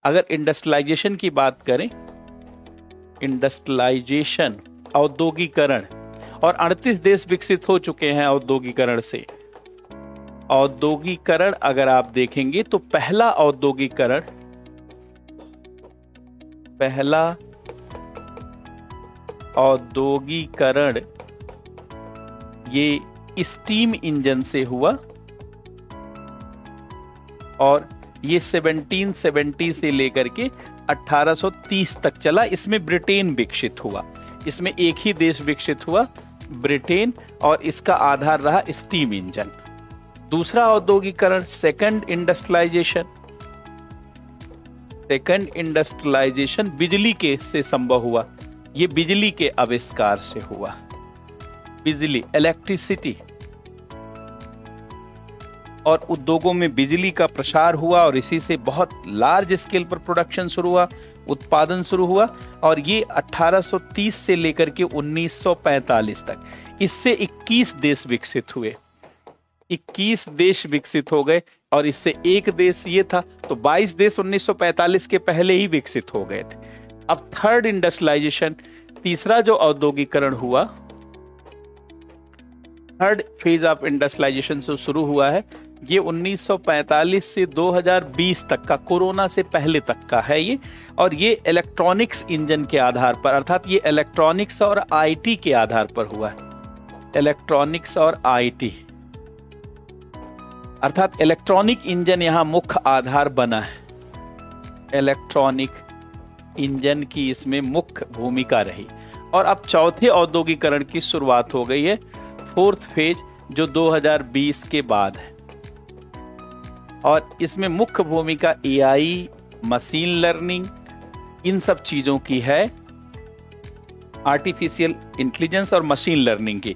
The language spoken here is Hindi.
अगर इंडस्ट्रियलाइजेशन की बात करें, इंडस्ट्रियलाइजेशन औद्योगिकरण, और 38 देश विकसित हो चुके हैं औद्योगिकरण से। औद्योगिकरण अगर आप देखेंगे तो पहला औद्योगिकरण ये स्टीम इंजन से हुआ, और ये 1770 से लेकर के 1830 तक चला। इसमें ब्रिटेन विकसित हुआ, इसमें एक ही देश विकसित हुआ, ब्रिटेन, और इसका आधार रहा स्टीम इंजन। दूसरा औद्योगिकरण सेकंड इंडस्ट्रियलाइजेशन बिजली के से संभव हुआ। ये बिजली के आविष्कार से हुआ, बिजली, इलेक्ट्रिसिटी, और उद्योगों में बिजली का प्रसार हुआ, और इसी से बहुत लार्ज स्केल पर प्रोडक्शन शुरू हुआ, उत्पादन शुरू हुआ। और ये 1830 से लेकर के 1945 तक, इससे 21 देश विकसित हुए, 21 देश विकसित हो गए, और इससे एक देश ये था, तो 22 देश 1945 के पहले ही विकसित हो गए थे। अब थर्ड इंडस्ट्रियलाइजेशन, तीसरा जो औद्योगिकरण हुआ, थर्ड फेज ऑफ इंडस्ट्रियलाइजेशन से शुरू हुआ है, ये 1945 से 2020 तक का, कोरोना से पहले तक का है ये। और ये इलेक्ट्रॉनिक्स इंजन के आधार पर, अर्थात ये इलेक्ट्रॉनिक्स और आईटी के आधार पर हुआ है। इलेक्ट्रॉनिक्स और आईटी, अर्थात इलेक्ट्रॉनिक इंजन यहां मुख्य आधार बना है। इलेक्ट्रॉनिक इंजन की इसमें मुख्य भूमिका रही। और अब चौथे औद्योगिकरण की शुरुआत हो गई है, फोर्थ फेज, जो 2020 के बाद है। और इसमें मुख्य भूमिका एआई, मशीन लर्निंग, इन सब चीजों की है, आर्टिफिशियल इंटेलिजेंस और मशीन लर्निंग की।